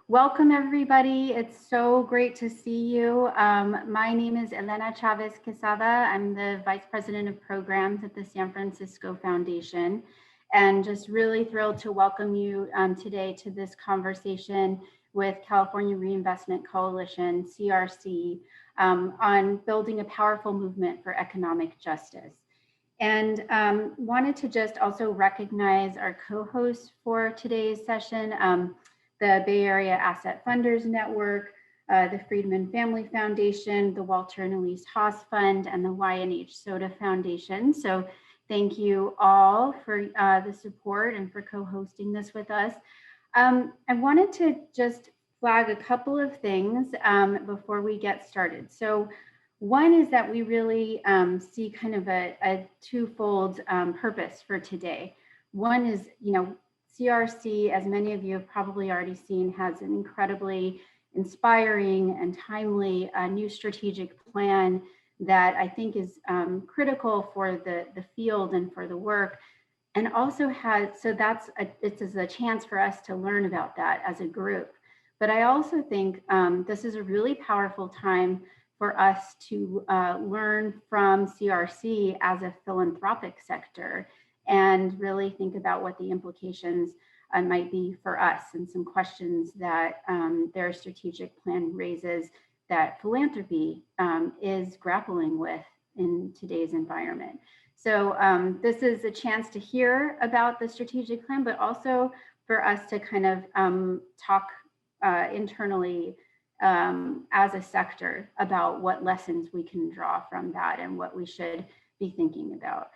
Welcome, everybody. It's so great to see you. My name is Elena Chavez Quesada. I'm the Vice President of Programs at the San Francisco Foundation, and just really thrilled to welcome you today to this conversation with California Reinvestment Coalition, CRC, on building a powerful movement for economic justice. And wanted to just also recognize our co-hosts for today's session, the Bay Area Asset Funders Network, the Friedman Family Foundation, the Walter and Elise Haas Fund, and the Y&H Soda Foundation. So thank you all for the support and for co-hosting this with us. I wanted to just flag a couple of things before we get started. So one is that we really see kind of a twofold purpose for today. One is, CRC, as many of you have probably already seen, has an incredibly inspiring and timely new strategic plan that I think is critical for the field and for the work. And also it's a chance for us to learn about that as a group. But I also think this is a really powerful time for us to learn from CRC as a philanthropic sector and really think about what the implications might be for us and some questions that their strategic plan raises that philanthropy is grappling with in today's environment. So this is a chance to hear about the strategic plan, but also for us to kind of talk internally as a sector about what lessons we can draw from that and what we should be thinking about.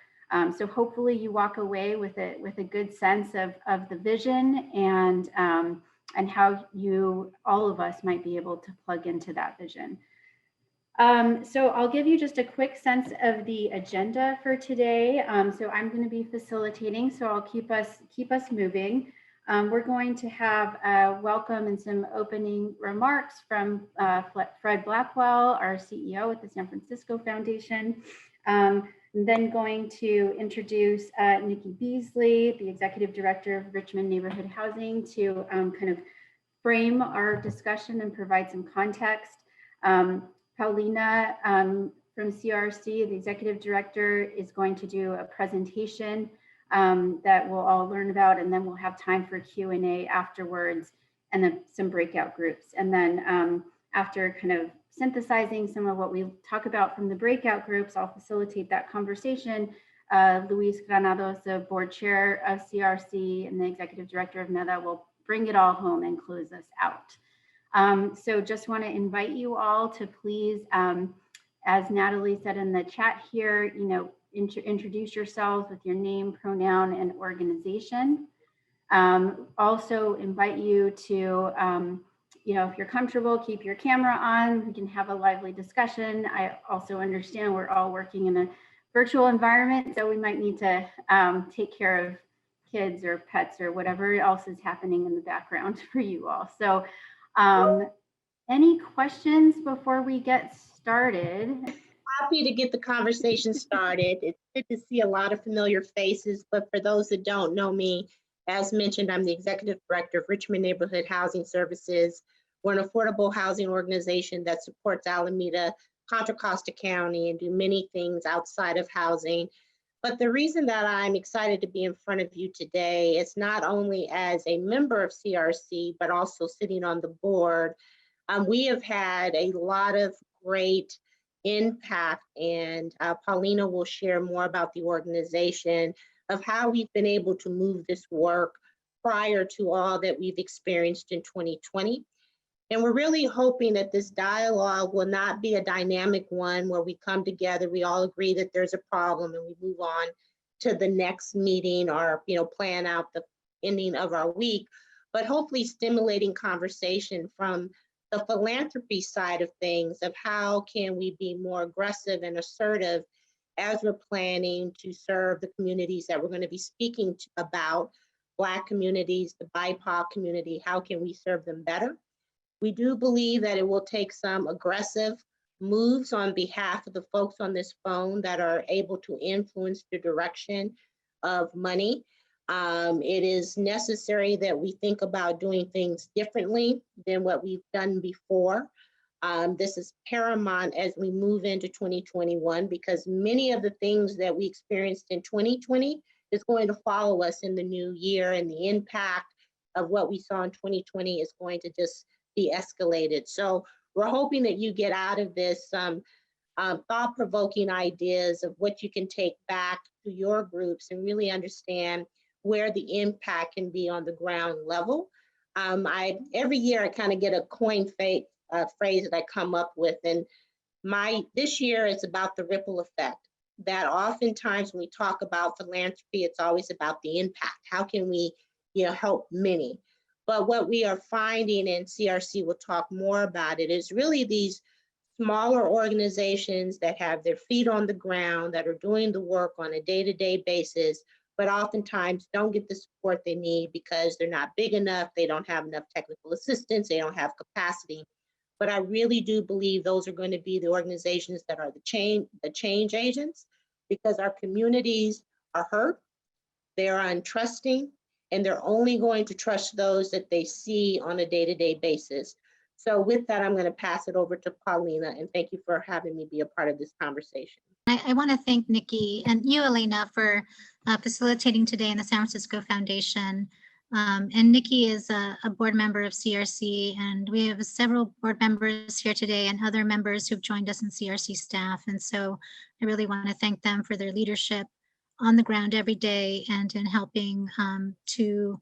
So hopefully you walk away with a good sense of the vision and how all of us might be able to plug into that vision. So I'll give you just a quick sense of the agenda for today. So I'm going to be facilitating, so I'll keep us moving. We're going to have a welcome and some opening remarks from Fred Blackwell, our CEO at the San Francisco Foundation. Then going to introduce Nikki Beasley, the Executive Director of Richmond Neighborhood Housing, to kind of frame our discussion and provide some context. Paulina from CRC, the Executive Director, is going to do a presentation that we'll all learn about, and then we'll have time for Q&A afterwards, and then some breakout groups. And then after kind of synthesizing some of what we talk about from the breakout groups, I'll facilitate that conversation. Luis Granados, the board chair of CRC and the executive director of MEDA, will bring it all home and close us out. So just want to invite you all to please, as Natalie said in the chat here, introduce yourselves with your name, pronoun, and organization. Also invite you to if you're comfortable, keep your camera on. We can have a lively discussion. I also understand we're all working in a virtual environment, so we might need to take care of kids or pets or whatever else is happening in the background for you all. So any questions before we get started? Happy to get the conversation started. It's good to see a lot of familiar faces, but for those that don't know me, as mentioned, I'm the Executive Director of Richmond Neighborhood Housing Services. We're an affordable housing organization that supports Alameda, Contra Costa County, and do many things outside of housing. But the reason that I'm excited to be in front of you today is not only as a member of CRC, but also sitting on the board. We have had a lot of great impact, and Paulina will share more about the organization of how we've been able to move this work prior to all that we've experienced in 2020. And we're really hoping that this dialogue will not be a dynamic one where we come together, we all agree that there's a problem, and we move on to the next meeting or plan out the ending of our week, but hopefully stimulating conversation from the philanthropy side of things of how can we be more aggressive and assertive as we're planning to serve the communities that we're going to be speaking about, Black communities, the BIPOC community, how can we serve them better? We do believe that it will take some aggressive moves on behalf of the folks on this phone that are able to influence the direction of money. It is necessary that we think about doing things differently than what we've done before. This is paramount as we move into 2021, because many of the things that we experienced in 2020 is going to follow us in the new year, and the impact of what we saw in 2020 is going to just be escalated. So we're hoping that you get out of this thought-provoking ideas of what you can take back to your groups and really understand where the impact can be on the ground level. Every year I kind of get a coin phrase that I come up with, and this year it's about the ripple effect. That oftentimes when we talk about philanthropy, it's always about the impact. How can we, help many? But what we are finding, and CRC will talk more about it, is really these smaller organizations that have their feet on the ground, that are doing the work on a day-to-day basis, but oftentimes don't get the support they need because they're not big enough, they don't have enough technical assistance, they don't have capacity. But I really do believe those are going to be the organizations that are the change agents, because our communities are hurt, they're untrusting, and they're only going to trust those that they see on a day-to-day basis. So with that, I'm going to pass it over to Paulina, and thank you for having me be a part of this conversation. I want to thank Nikki and you, Elena, for facilitating today in the San Francisco Foundation. And Nikki is a board member of CRC, and we have several board members here today and other members who've joined us in CRC staff. And so I really want to thank them for their leadership on the ground every day and in helping to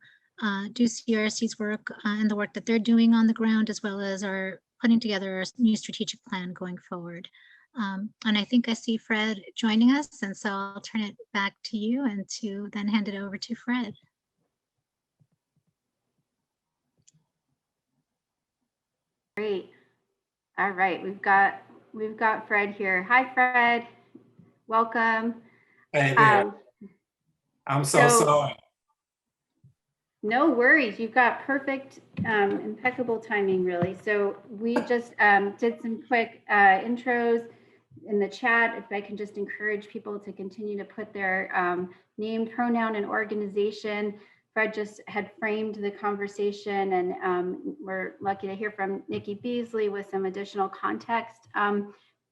do CRC's work and the work that they're doing on the ground, as well as our putting together our new strategic plan going forward. And I think I see Fred joining us, and so I'll turn it back to you and to then hand it over to Fred. Great. All right, we've got Fred here. Hi, Fred. Welcome. Hey there. I'm so sorry. No worries. You've got perfect, impeccable timing, really. So we just did some quick intros in the chat. If I can just encourage people to continue to put their name, pronoun, and organization. Fred just had framed the conversation, and we're lucky to hear from Nikki Beasley with some additional context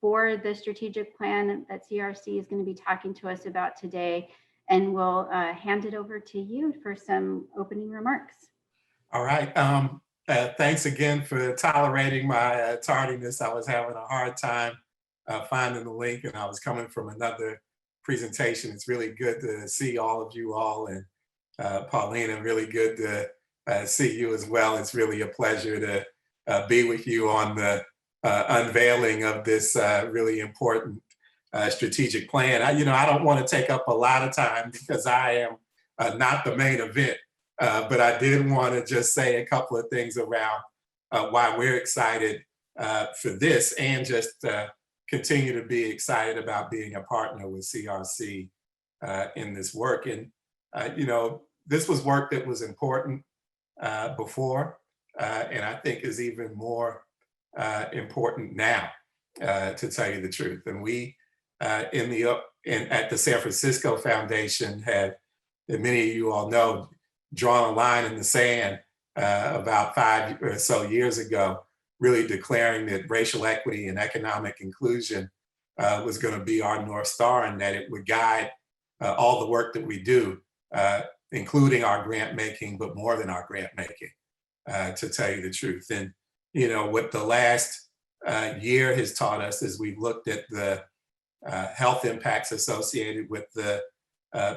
for the strategic plan that CRC is going to be talking to us about today. And we'll hand it over to you for some opening remarks. All right. Thanks again for tolerating my tardiness. I was having a hard time finding the link, and I was coming from another presentation. It's really good to see all of you all, and Paulina, really good to see you as well. It's really a pleasure to be with you on the unveiling of this really important strategic plan. I don't want to take up a lot of time because I am not the main event, but I did want to just say a couple of things around why we're excited for this, and just continue to be excited about being a partner with CRC in this work. And this was work that was important before, and I think is even more important now, to tell you the truth. And we at the San Francisco Foundation have, that many of you all know, drawn a line in the sand about 5 or so years ago, really declaring that racial equity and economic inclusion was going to be our North Star, and that it would guide all the work that we do, including our grant making, but more than our grant making, to tell you the truth. And what the last year has taught us is we've looked at the health impacts associated with the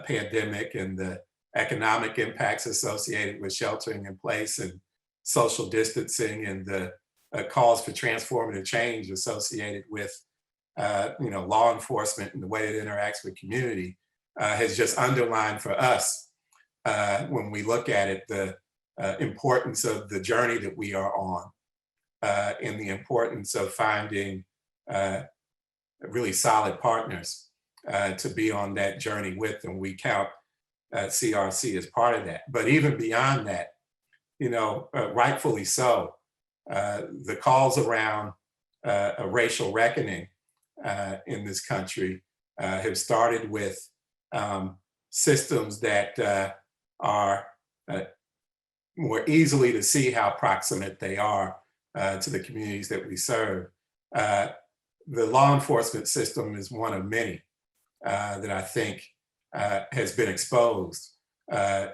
pandemic, and the economic impacts associated with sheltering in place and social distancing, and the calls for transformative change associated with law enforcement and the way it interacts with community, has just underlined for us, when we look at it, the importance of the journey that we are on, and the importance of finding really solid partners to be on that journey with, and we count CRC as part of that. But even beyond that, rightfully so, the calls around a racial reckoning in this country have started with systems that are more easily to see how proximate they are to the communities that we serve. The law enforcement system is one of many that I think has been exposed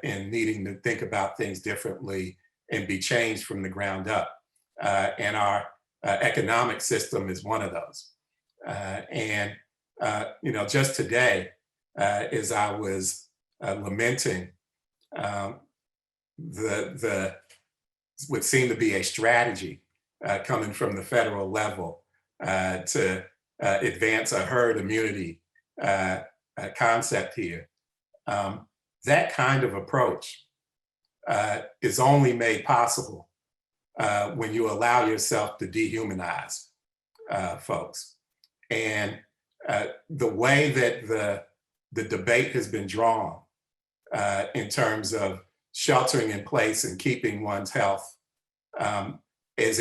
in needing to think about things differently and be changed from the ground up. And our economic system is one of those. You know, just today, as I was lamenting would seem to be a strategy coming from the federal level to advance a herd immunity concept here. That kind of approach is only made possible when you allow yourself to dehumanize folks. And the way that the debate has been drawn in terms of sheltering in place and keeping one's health is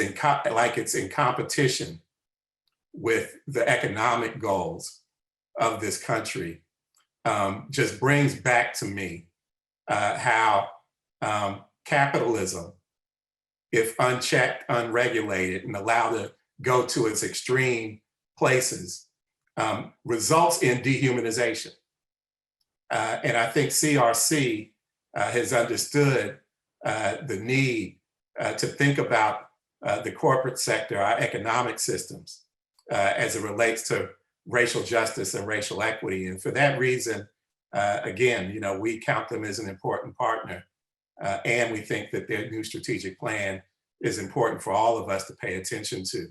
like it's in competition with the economic goals of this country, just brings back to me how capitalism, if unchecked, unregulated, and allowed to go to its extreme places, results in dehumanization. And I think CRC has understood the need to think about the corporate sector, our economic systems, as it relates to racial justice and racial equity. And for that reason, again, you know, we count them as an important partner. And we think that their new strategic plan is important for all of us to pay attention to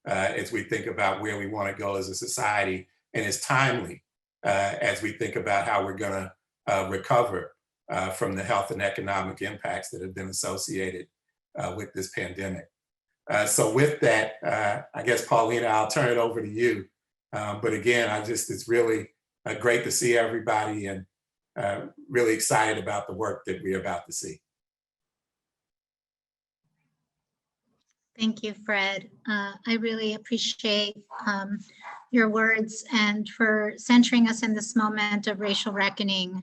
as we think about where we want to go as a society. And it's timely as we think about how we're going to recover from the health and economic impacts that have been associated with this pandemic. So with that, I guess, Paulina, I'll turn it over to you. But again, it's really great to see everybody and really excited about the work that we're about to see. Thank you, Fred. I really appreciate your words and for centering us in this moment of racial reckoning,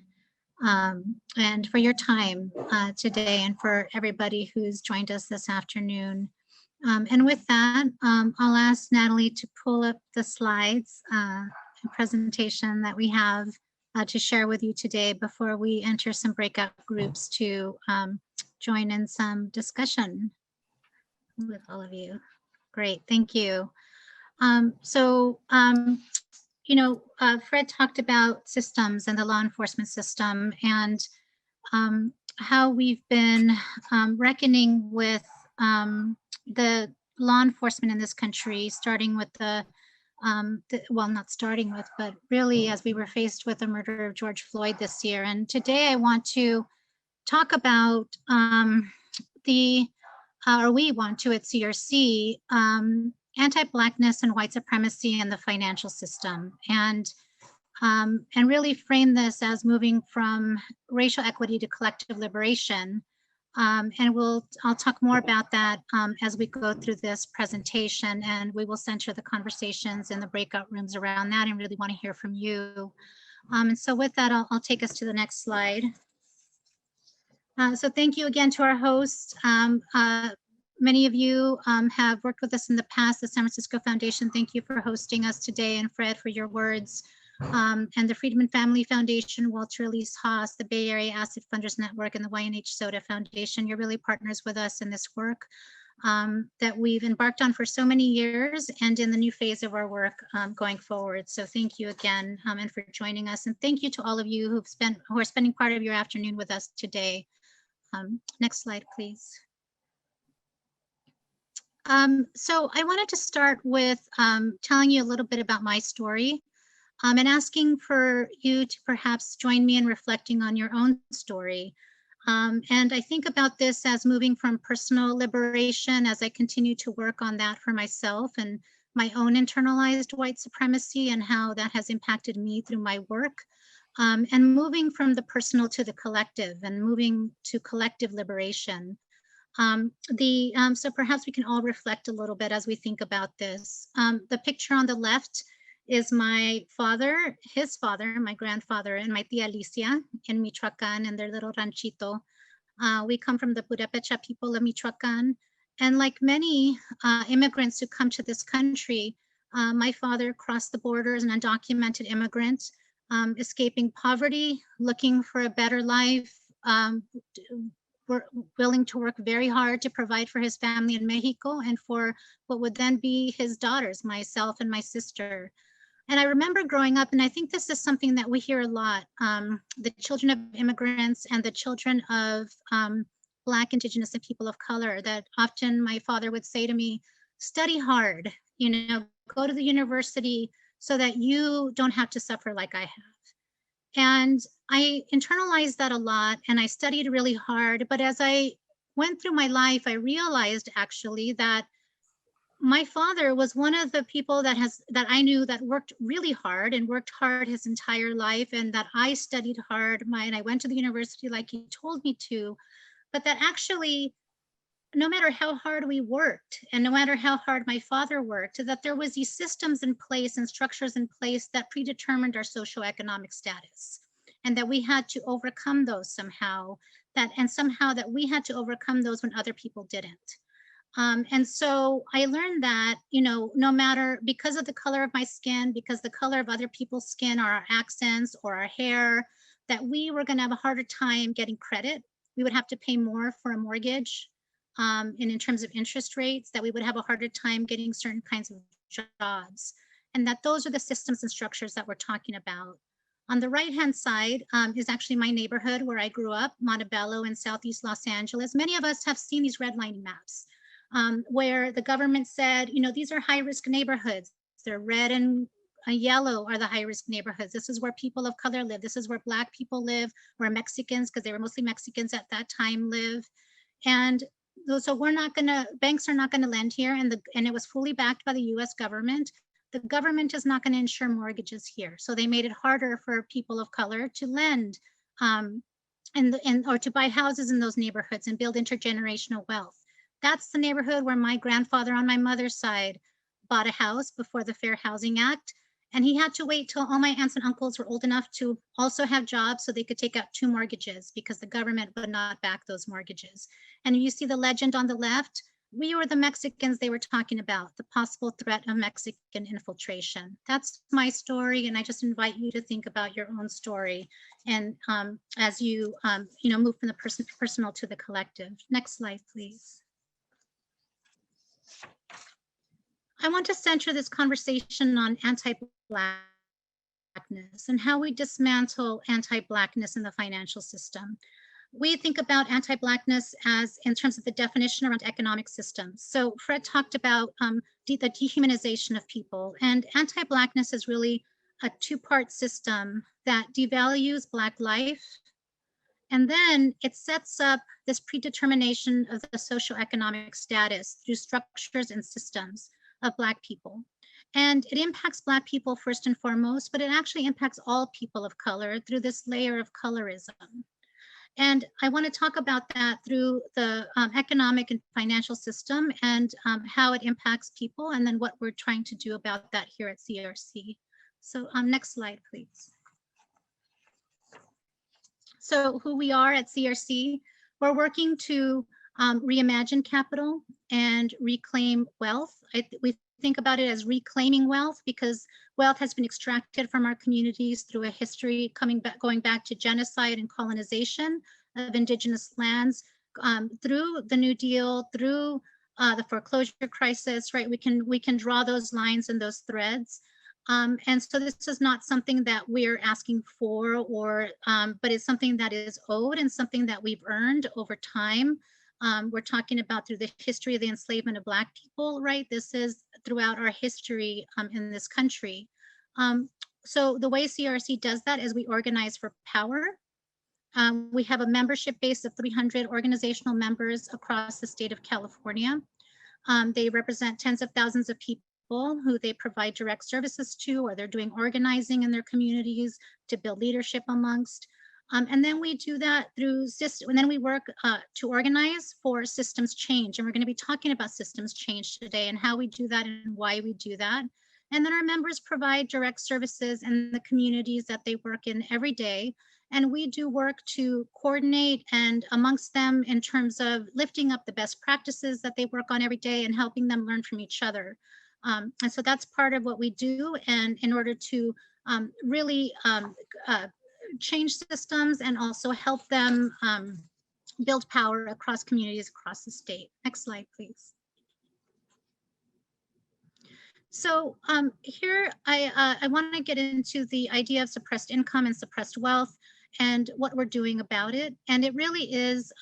and for your time today, and for everybody who's joined us this afternoon. And with that, I'll ask Natalie to pull up the slides and presentation that we have to share with you today before we enter some breakout groups to join in some discussion with all of you. Great, thank you. You know, Fred talked about systems and the law enforcement system, and how we've been reckoning with the law enforcement in this country, starting with well, not starting with, but really as we were faced with the murder of George Floyd this year. And today I want to talk about we want to at CRC, anti-Blackness and white supremacy in the financial system, and really frame this as moving from racial equity to collective liberation. And I'll talk more about that as we go through this presentation, and we will center the conversations in the breakout rooms around that, and really want to hear from you. And so with that, I'll take us to the next slide. So thank you again to our hosts. Many of you have worked with us in the past, the San Francisco Foundation. Thank you for hosting us today, and Fred, for your words. And the Friedman Family Foundation, Walter Elise Haas, the Bay Area Asset Funders Network, and the YNH Soda Foundation. You're really partners with us in this work that we've embarked on for so many years, and in the new phase of our work going forward. So thank you again, and for joining us. And thank you to all of you who are spending part of your afternoon with us today. Next slide, please. So I wanted to start with telling you a little bit about my story, and asking for you to perhaps join me in reflecting on your own story. And I think about this as moving from personal liberation as I continue to work on that for myself and my own internalized white supremacy and how that has impacted me through my work, and moving from the personal to the collective and moving to collective liberation. So perhaps we can all reflect a little bit as we think about this. The picture on the left is my father, his father, my grandfather, and my tia Alicia in Michoacan and their little ranchito. We come from the Purépecha people of Michoacan. And like many immigrants who come to this country, my father crossed the border as an undocumented immigrant, escaping poverty, looking for a better life, willing to work very hard to provide for his family in Mexico and for what would then be his daughters, myself and my sister. And I remember growing up, and I think this is something that we hear a lot, the children of immigrants and the children of Black, Indigenous, and people of color, that often my father would say to me, study hard, go to the university so that you don't have to suffer like I have. And I internalized that a lot, and I studied really hard. But as I went through my life, I realized actually that my father was one of the people that I knew that worked really hard and worked hard his entire life, and that I studied hard and I went to the university like he told me to, but that actually, no matter how hard we worked and no matter how hard my father worked, that there was these systems in place and structures in place that predetermined our socioeconomic status, and that we had to overcome those somehow, and somehow that we had to overcome those when other people didn't. And so I learned that, no matter, because of the color of my skin, because the color of other people's skin or our accents or our hair, that we were going to have a harder time getting credit. We would have to pay more for a mortgage. And in terms of interest rates, that we would have a harder time getting certain kinds of jobs. And that those are the systems and structures that we're talking about. On the right-hand side is actually my neighborhood where I grew up, Montebello in Southeast Los Angeles. Many of us have seen these redlining maps. Where the government said, these are high-risk neighborhoods. They're red and yellow are the high-risk neighborhoods. This is where people of color live. This is where Black people live, where Mexicans, because they were mostly Mexicans at that time, live. And so banks are not gonna lend here, and it was fully backed by the US government. The government is not gonna insure mortgages here. So they made it harder for people of color to lend or to buy houses in those neighborhoods and build intergenerational wealth. That's the neighborhood where my grandfather on my mother's side bought a house before the Fair Housing Act. And he had to wait till all my aunts and uncles were old enough to also have jobs so they could take out 2 mortgages because the government would not back those mortgages. And you see the legend on the left, we were the Mexicans they were talking about, the possible threat of Mexican infiltration. That's my story, and I just invite you to think about your own story and as you move from the personal to the collective. Next slide, please. I want to center this conversation on anti-Blackness and how we dismantle anti-Blackness in the financial system. We think about anti-Blackness as in terms of the definition around economic systems. So Fred talked about the dehumanization of people, and anti-Blackness is really a 2-part system that devalues Black life, and then it sets up this predetermination of the socioeconomic status through structures and systems of Black people. And it impacts Black people first and foremost, but it actually impacts all people of color through this layer of colorism. And I want to talk about that through the economic and financial system and how it impacts people, and then what we're trying to do about that here at CRC. So next slide, please. So who we are at CRC, we're working to reimagine capital and reclaim wealth. We think about it as reclaiming wealth because wealth has been extracted from our communities through a history going back to genocide and colonization of Indigenous lands, through the New Deal, through the foreclosure crisis, right? We can draw those lines and those threads. And so this is not something that we're asking for, but it's something that is owed and something that we've earned over time. We're talking about through the history of the enslavement of Black people, right? This is throughout our history in this country. So the way CRC does that is we organize for power. We have a membership base of 300 organizational members across the state of California. They represent tens of thousands of people who they provide direct services to, or they're doing organizing in their communities to build leadership amongst. And then we do that through system, and then we work to organize for systems change. And we're going to be talking about systems change today and how we do that and why we do that. And then our members provide direct services in the communities that they work in every day. And we do work to coordinate and amongst them in terms of lifting up the best practices that they work on every day and helping them learn from each other. And so that's part of what we do. And in order to really change systems and also help them build power across communities across the state. Next slide, please. So here I want to get into the idea of suppressed income and suppressed wealth and what we're doing about it. And it really is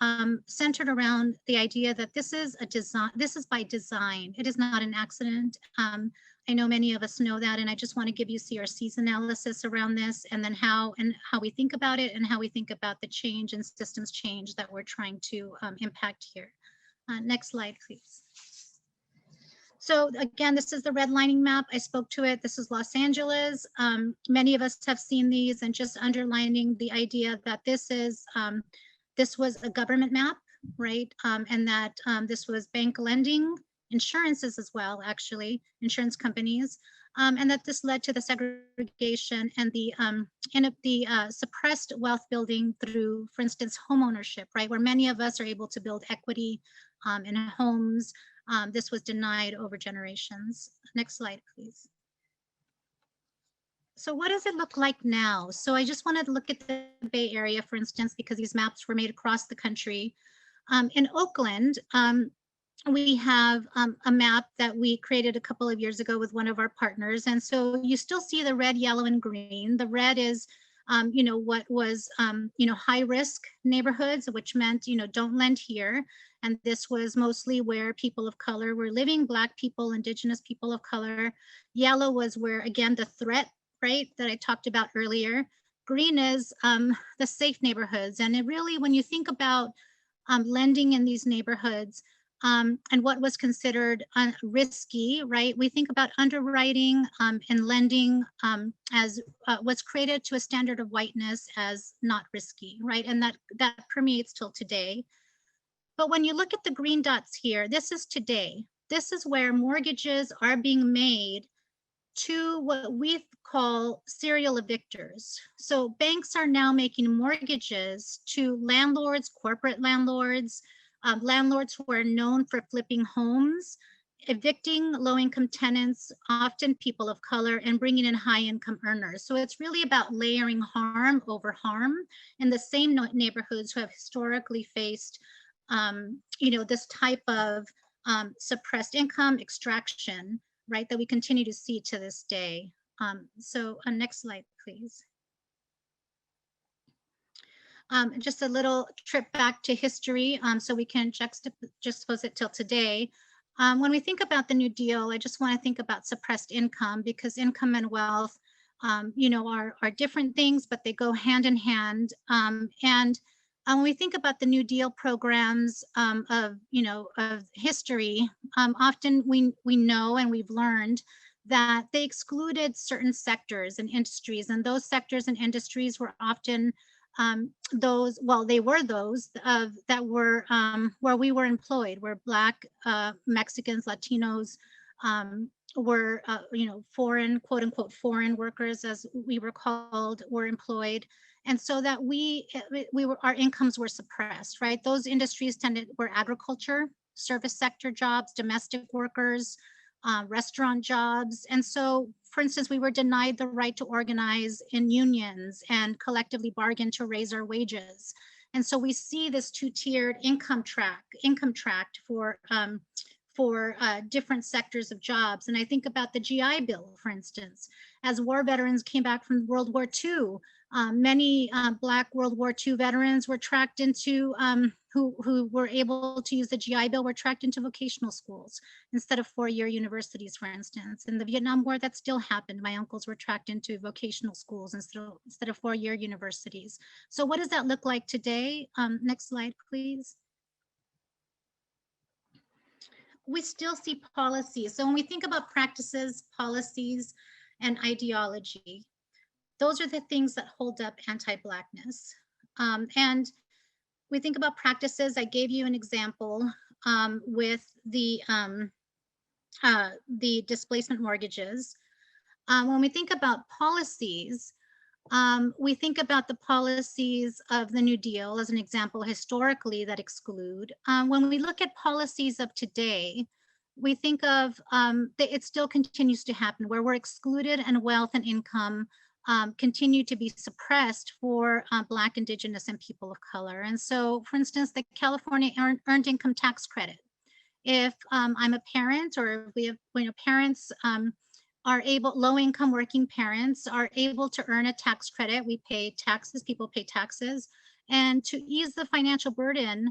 centered around the idea that this is a design, this is by design. It is not an accident. I know many of us know that, and I just want to give you CRC's analysis around this, and then how we think about it and how we think about the change and systems change that we're trying to impact here. Next slide, please. So again, this is the redlining map. I spoke to it. This is Los Angeles. Many of us have seen these, and just underlining the idea that this was a government map, right? And that this was bank lending, insurances as well, actually, insurance companies, and that this led to the segregation and the suppressed wealth building through, for instance, home ownership, right? Where many of us are able to build equity in homes. This was denied over generations. Next slide, please. So what does it look like now? So I just wanted to look at the Bay Area, for instance, because these maps were made across the country. In Oakland, we have a map that we created a couple of years ago with one of our partners. And so you still see the red, yellow, and green. The red is what was, high risk neighborhoods, which meant, don't lend here. And this was mostly where people of color were living, Black people, Indigenous people of color. Yellow was where, again, the threat, right, that I talked about earlier. Green is the safe neighborhoods. And it really, when you think about lending in these neighborhoods, and what was considered risky, right? We think about underwriting and lending as what's created to a standard of whiteness as not risky, right? And that permeates till today. But when you look at the green dots here, this is today. This is where mortgages are being made to what we call serial evictors. So banks are now making mortgages to landlords, corporate landlords, landlords who are known for flipping homes, evicting low-income tenants, often people of color, and bringing in high-income earners. So it's really about layering harm over harm in the same neighborhoods who have historically faced, this type of suppressed income extraction, right, that we continue to see to this day. So next slide, please. Just a little trip back to history so we can juxtapose it till today. When we think about the New Deal, I just want to think about suppressed income, because income and wealth, are different things, but they go hand in hand. And when we think about the New Deal programs of history, often we know and we've learned that they excluded certain sectors and industries, and those sectors and industries were often those that were where we were employed, where Black, Mexicans, Latinos were, foreign, quote unquote, foreign workers, as we were called, were employed. And so that our incomes were suppressed, right? Those industries were agriculture, service sector jobs, domestic workers, restaurant jobs. And so, for instance, we were denied the right to organize in unions and collectively bargain to raise our wages. And so we see this two-tiered income tract for different sectors of jobs. And I think about the GI Bill, for instance. As war veterans came back from World War II, many Black World War II veterans were tracked into, who were able to use the GI Bill, were tracked into vocational schools instead of four-year universities, for instance. In the Vietnam War, that still happened. My uncles were tracked into vocational schools instead of four-year universities. So what does that look like today? Next slide, please. We still see policies. So when we think about practices, policies, and ideology, those are the things that hold up anti-Blackness. And we think about practices. I gave you an example with the displacement mortgages. When we think about policies, we think about the policies of the New Deal as an example historically that exclude. When we look at policies of today, we think of that it still continues to happen where we're excluded and wealth and income continue to be suppressed for Black, Indigenous, and people of color. And so, for instance, the California Earned Income Tax Credit. If I'm a parent, or we have, parents are able, low-income working parents are able to earn a tax credit. We pay taxes, people pay taxes, and to ease the financial burden,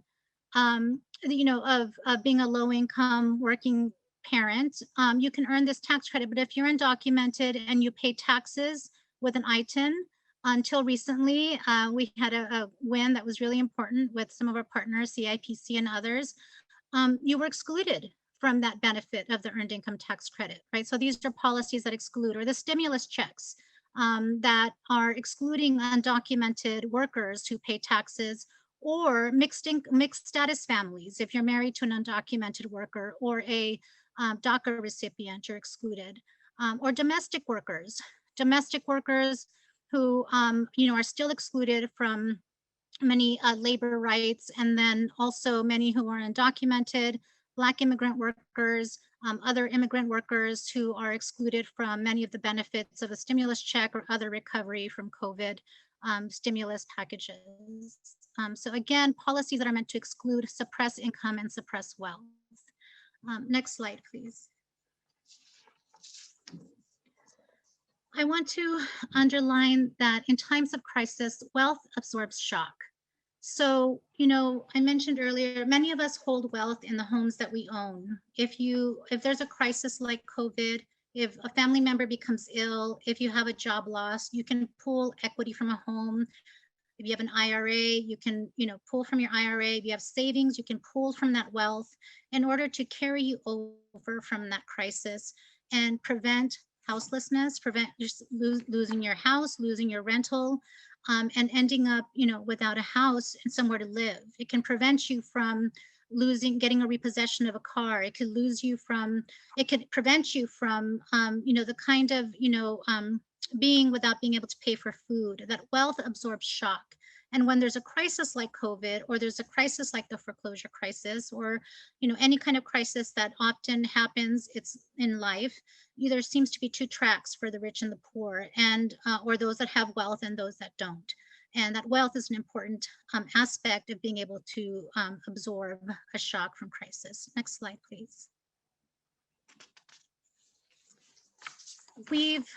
of being a low-income working parent, you can earn this tax credit. But if you're undocumented and you pay taxes with an ITIN, until recently, we had a win that was really important with some of our partners, CIPC and others. You were excluded from that benefit of the earned income tax credit, right? So these are policies that exclude, or the stimulus checks that are excluding undocumented workers who pay taxes, or mixed status families. If you're married to an undocumented worker or a DACA recipient, you're excluded. Or domestic workers who are still excluded from many labor rights, and then also many who are undocumented, Black immigrant workers, other immigrant workers who are excluded from many of the benefits of a stimulus check or other recovery from COVID stimulus packages. So again, policies that are meant to exclude, suppress income, and suppress wealth. Next slide, please. I want to underline that in times of crisis, wealth absorbs shock. So, I mentioned earlier, many of us hold wealth in the homes that we own. If there's a crisis like COVID, if a family member becomes ill, if you have a job loss, you can pull equity from a home. If you have an IRA, you can, pull from your IRA. If you have savings, you can pull from that wealth in order to carry you over from that crisis and prevent houselessness, prevent just losing your house, losing your rental, and ending up, without a house and somewhere to live. It can prevent you from getting a repossession of a car. It could prevent you from, the kind of, being without being able to pay for food. That wealth absorbs shock. And when there's a crisis like COVID, or there's a crisis like the foreclosure crisis, or any kind of crisis that often happens, it's in life, there seems to be two tracks for the rich and the poor, and or those that have wealth and those that don't. And that wealth is an important aspect of being able to absorb a shock from crisis. Next slide, please. We've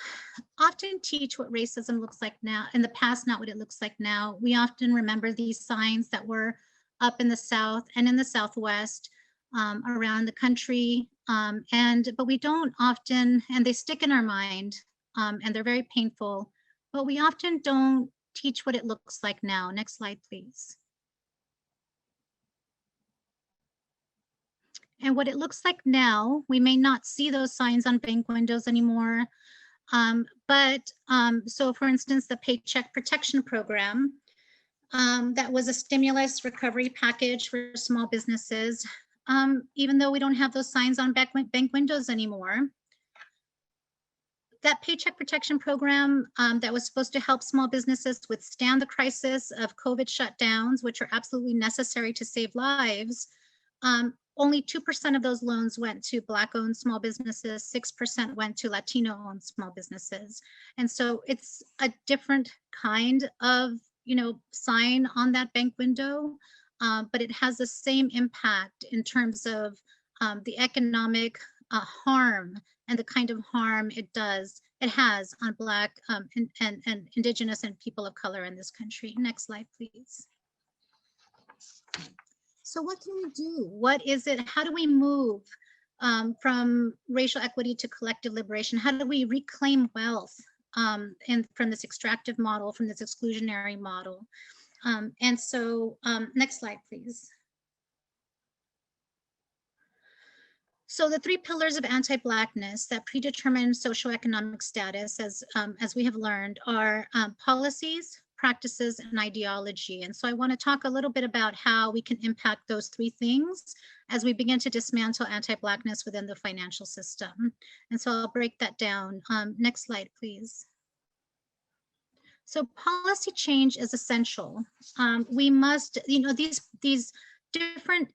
often teach what racism looks like now, in the past, not what it looks like now. We often remember these signs that were up in the South and in the Southwest around the country, but we don't often, and they stick in our mind, and they're very painful, but we often don't teach what it looks like now. Next slide, please. And what it looks like now, we may not see those signs on bank windows anymore. So for instance, the Paycheck Protection Program, that was a stimulus recovery package for small businesses. Even though we don't have those signs on bank windows anymore, that Paycheck Protection Program that was supposed to help small businesses withstand the crisis of COVID shutdowns, which are absolutely necessary to save lives, only 2% of those loans went to Black-owned small businesses, 6% went to Latino-owned small businesses. And so it's a different kind of, sign on that bank window, but it has the same impact in terms of the economic harm and the kind of harm it has on Black and Indigenous and people of color in this country. Next slide, please. So what can we do? What is it? How do we move from racial equity to collective liberation? How do we reclaim wealth from this extractive model, from this exclusionary model? Next slide, please. So the three pillars of anti-Blackness that predetermine socioeconomic status, as we have learned, are policies, practices, and ideology. And so I want to talk a little bit about how we can impact those three things as we begin to dismantle anti-Blackness within the financial system. And so I'll break that down. Next slide, please. So policy change is essential. We must, these different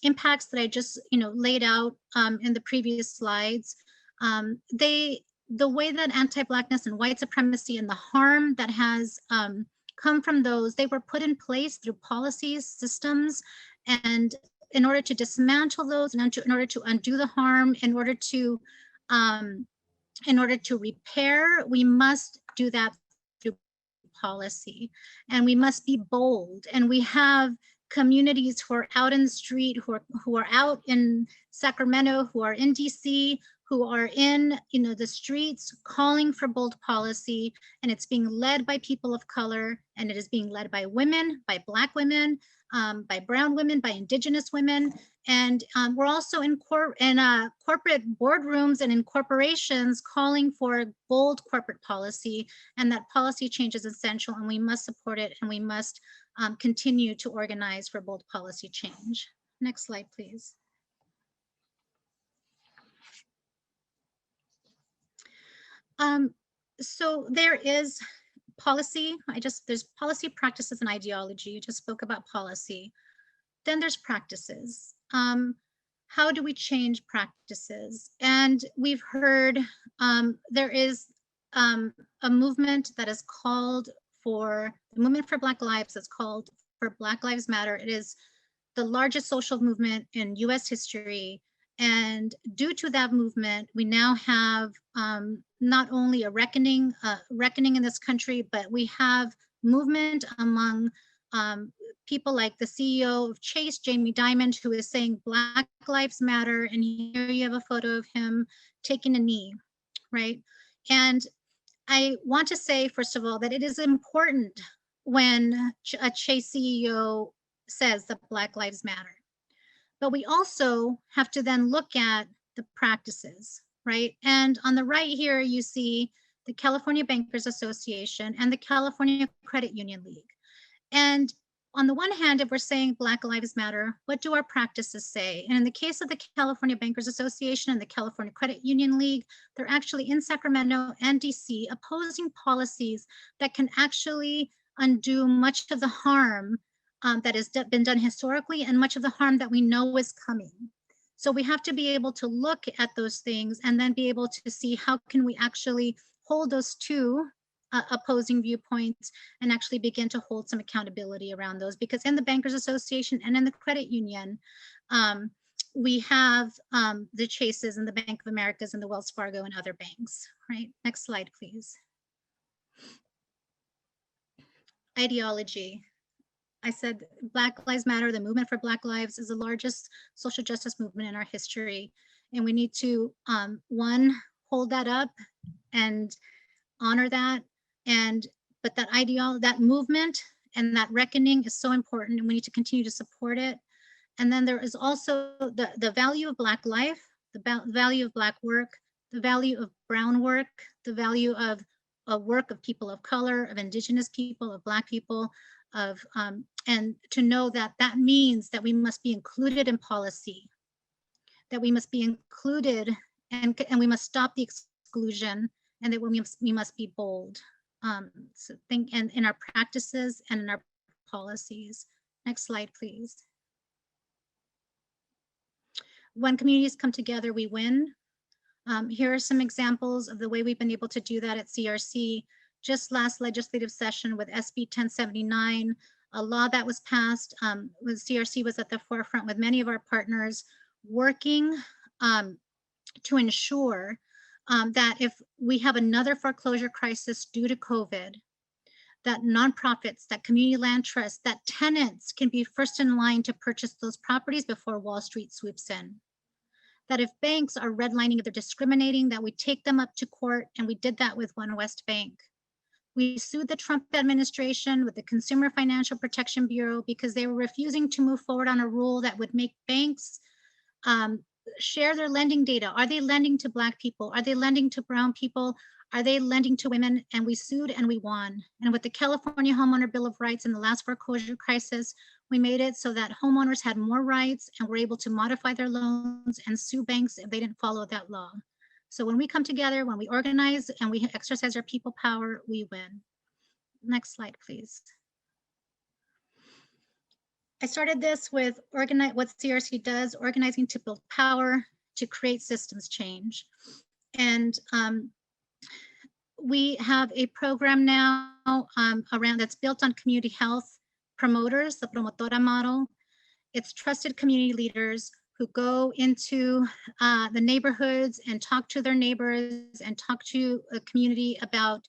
impacts that I just, laid out in the previous slides, the way that anti-Blackness and white supremacy and the harm that has come from those, they were put in place through policies, systems, and in order to dismantle those, and in order to undo the harm, in order to repair, we must do that through policy, and we must be bold. And we have communities who are out in the street, who are out in Sacramento, who are in DC, who are in the streets calling for bold policy, and it's being led by people of color, and it is being led by women, by Black women, by brown women, by Indigenous women. And we're also in corporate boardrooms and in corporations calling for bold corporate policy, and that policy change is essential, and we must support it, and we must continue to organize for bold policy change. Next slide, please. So there is policy. There's policy, practices, and ideology. You just spoke about policy. Then there's practices. How do we change practices? And we've heard there is a movement that is called for, the movement for Black Lives, that's called for Black Lives Matter. It is the largest social movement in US history. And due to that movement, we now have not only a reckoning in this country, but we have movement among people like the CEO of Chase, Jamie Dimon, who is saying Black Lives Matter. And here you have a photo of him taking a knee, right? And I want to say, first of all, that it is important when a Chase CEO says that Black Lives Matter. But we also have to then look at the practices, right? And on the right here, you see the California Bankers Association and the California Credit Union League. And on the one hand, if we're saying Black Lives Matter, what do our practices say? And in the case of the California Bankers Association and the California Credit Union League, they're actually in Sacramento and DC opposing policies that can actually undo much of the harm that has been done historically, and much of the harm that we know is coming. So we have to be able to look at those things and then be able to see how can we actually hold those two opposing viewpoints and actually begin to hold some accountability around those. Because in the Bankers Association and in the credit union, we have the Chases and the Bank of Americas and the Wells Fargo and other banks, right? Next slide, please. Ideology. I said Black Lives Matter, the movement for Black Lives, is the largest social justice movement in our history. And we need to, one, hold that up and honor that. But that movement and that reckoning is so important, and we need to continue to support it. And then there is also the value of Black life, the value of Black work, the value of brown work, the value of work of people of color, of Indigenous people, of Black people, and to know that that means that we must be included in policy, that we must be included, and we must stop the exclusion, and that we must be bold. So think and in our practices and in our policies. Next slide, please. When communities come together, we win. Here are some examples of the way we've been able to do that at CRC. Just last legislative session with SB 1079, a law that was passed, with CRC was at the forefront with many of our partners working to ensure that if we have another foreclosure crisis due to COVID, that nonprofits, that community land trusts, that tenants can be first in line to purchase those properties before Wall Street swoops in. That if banks are redlining, if they're discriminating, that we take them up to court, and we did that with One West Bank. We sued the Trump administration with the Consumer Financial Protection Bureau because they were refusing to move forward on a rule that would make banks share their lending data. Are they lending to Black people? Are they lending to brown people? Are they lending to women? And we sued and we won. And with the California Homeowner Bill of Rights and the last foreclosure crisis, we made it so that homeowners had more rights and were able to modify their loans and sue banks if they didn't follow that law. So when we come together, when we organize and we exercise our people power, we win. Next slide, please. I started this with what CRC does, organizing to build power, to create systems change. And we have a program now around that's built on community health promoters, the promotora model. It's trusted community leaders who go into the neighborhoods and talk to their neighbors and talk to a community about,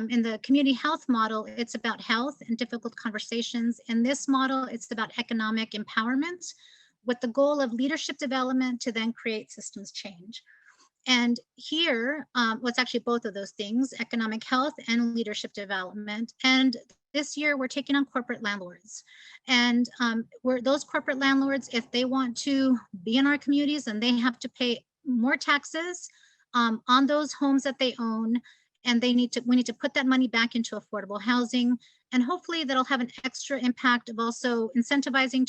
in the community health model, it's about health and difficult conversations. In this model, it's about economic empowerment with the goal of leadership development to then create systems change. And here, it's actually both of those things, economic health and leadership development. And this year we're taking on corporate landlords. And those corporate landlords, if they want to be in our communities, and they have to pay more taxes on those homes that they own. And we need to put that money back into affordable housing. And hopefully that'll have an extra impact of also incentivizing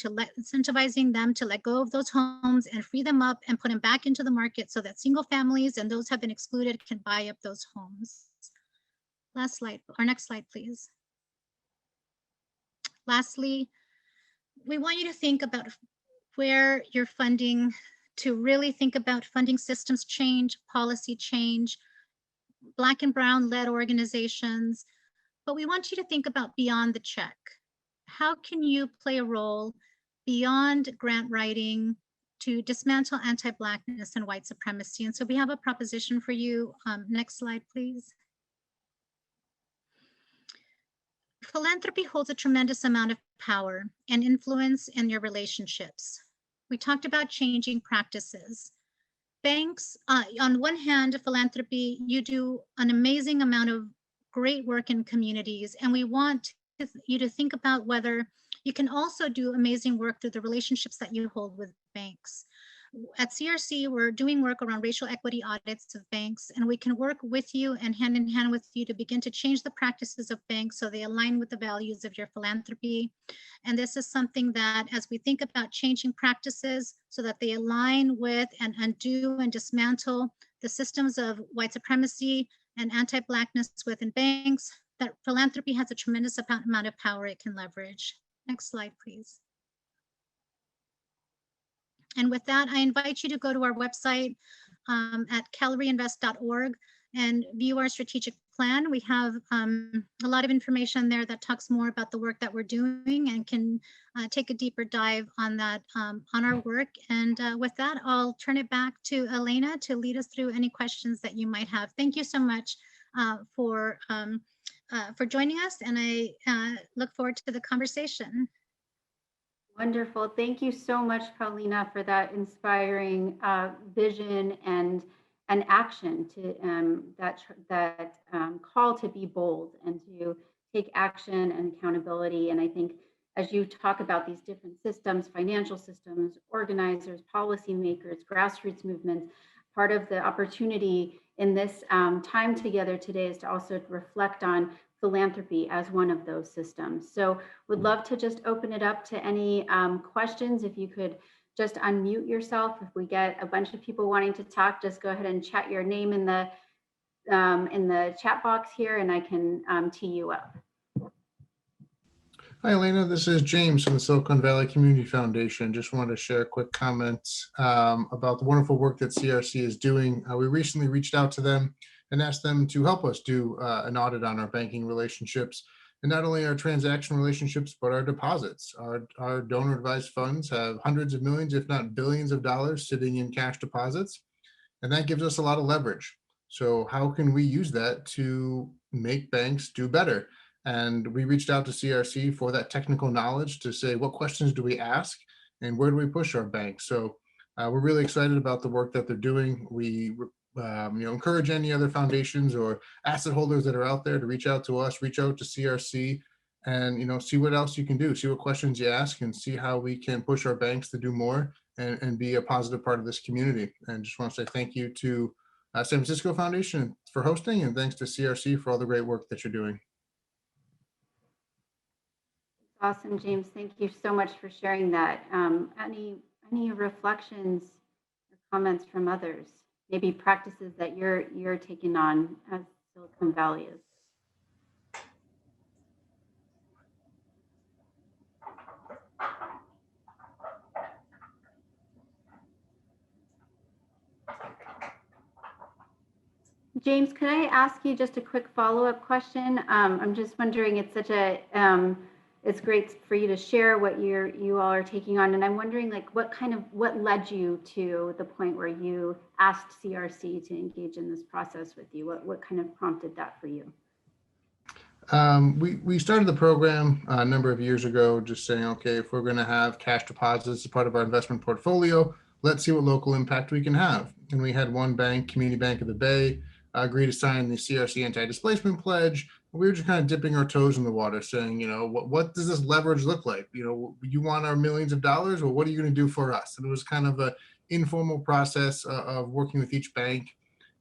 them to let go of those homes and free them up and put them back into the market so that single families and those who have been excluded can buy up those homes. Last slide, or next slide, please. Lastly, we want you to think about where you're funding, to really think about funding systems change, policy change, Black and brown led organizations, but we want you to think about beyond the check. How can you play a role beyond grant writing to dismantle anti-Blackness and white supremacy? And so we have a proposition for you. Next slide, please. Philanthropy holds a tremendous amount of power and influence in your relationships. We talked about changing practices. Banks, on one hand, philanthropy, you do an amazing amount of great work in communities, and we want you to think about whether you can also do amazing work through the relationships that you hold with banks. At CRC, we're doing work around racial equity audits of banks, and we can work with you and hand in hand with you to begin to change the practices of banks so they align with the values of your philanthropy. And this is something that, as we think about changing practices so that they align with and undo and dismantle the systems of white supremacy and anti-Blackness within banks, that philanthropy has a tremendous amount of power it can leverage. Next slide, please. And with that, I invite you to go to our website at calreinvest.org and view our strategic plan. We have a lot of information there that talks more about the work that we're doing and can take a deeper dive on that, on our work. And with that, I'll turn it back to Elena to lead us through any questions that you might have. Thank you so much for joining us, and I look forward to the conversation. Wonderful. Thank you so much, Paulina, for that inspiring vision and action to that call to be bold and to take action and accountability. And I think as you talk about these different systems, financial systems, organizers, policymakers, grassroots movements, part of the opportunity in this time together today is to also reflect on philanthropy as one of those systems. So would love to just open it up to any questions. If you could just unmute yourself. If we get a bunch of people wanting to talk, just go ahead and chat your name in the chat box here, and I can tee you up. Hi, Elena. This is James from the Silicon Valley Community Foundation. Just wanted to share a quick comment about the wonderful work that CRC is doing. We recently reached out to them and asked them to help us do an audit on our banking relationships, and not only our transaction relationships, but our deposits. Our donor advised funds have hundreds of millions, if not billions of dollars sitting in cash deposits, and that gives us a lot of leverage. So how can we use that to make banks do better? And we reached out to CRC for that technical knowledge to say, what questions do we ask and where do we push our banks? So we're really excited about the work that they're doing. We encourage any other foundations or asset holders that are out there to reach out to us, reach out to CRC, and see what else you can do, see what questions you ask, and see how we can push our banks to do more and be a positive part of this community. And just want to say thank you to San Francisco Foundation for hosting, and thanks to CRC for all the great work that you're doing. Awesome, James. Thank you so much for sharing that. Any reflections or comments from others? Maybe practices that you're taking on as Silicon Valley is. James, could I ask you just a quick follow-up question? I'm just wondering, it's such a, it's great for you to share what you all are taking on. And I'm wondering, like, what led you to the point where you asked CRC to engage in this process with you? What kind of prompted that for you? We started the program a number of years ago, just saying, okay, if we're going to have cash deposits as part of our investment portfolio, let's see what local impact we can have. And we had one bank, Community Bank of the Bay, agree to sign the CRC anti-displacement pledge. We were just kind of dipping our toes in the water, saying, you know, what does this leverage look like? You know, you want our millions of dollars? Well, what are you going to do for us? And it was kind of an informal process of working with each bank.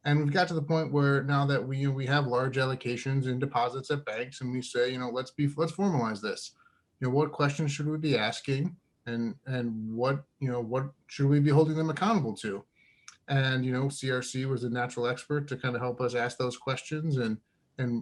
And we've got to the point where now that we have large allocations and deposits at banks, and we say, you know, let's formalize this. You know, what questions should we be asking, and what should we be holding them accountable to? And, you know, CRC was a natural expert to kind of help us ask those questions. And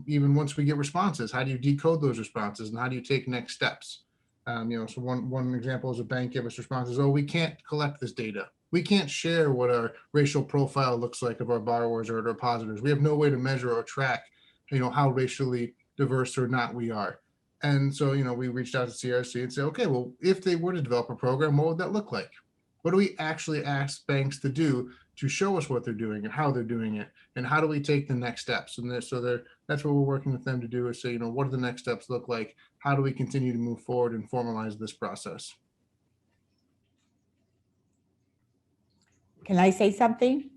even once we get responses, how do you decode those responses, and how do you take next steps? You know, so one example is a bank gave us responses, oh, we can't collect this data. We can't share what our racial profile looks like of our borrowers or our depositors. We have no way to measure or track, you know, how racially diverse or not we are. And so, you know, we reached out to CRC and said, okay, well, if they were to develop a program, what would that look like? What do we actually ask banks to do to show us what they're doing and how they're doing it? And how do we take the next steps? And that's what we're working with them to do, is say, you know, what do the next steps look like? How do we continue to move forward and formalize this process? Can I say something?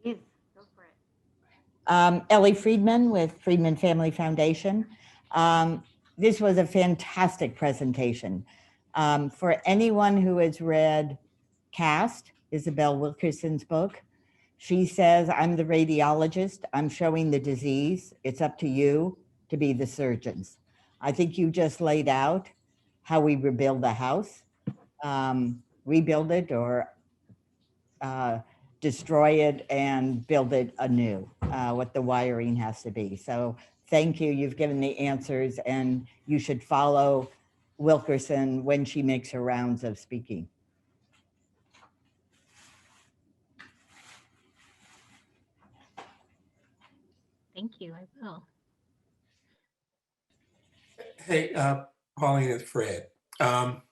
Please, go for it. Ellie Friedman with Friedman Family Foundation. This was a fantastic presentation. For anyone who has read Cast, Isabel Wilkerson's book, she says, I'm the radiologist, I'm showing the disease, it's up to you to be the surgeons. I think you just laid out how we rebuild the house, rebuild it or destroy it and build it anew, what the wiring has to be. So thank you, you've given the answers, and you should follow Wilkerson when she makes her rounds of speaking. Thank you, I will. Hey, Pauline, it's Fred. You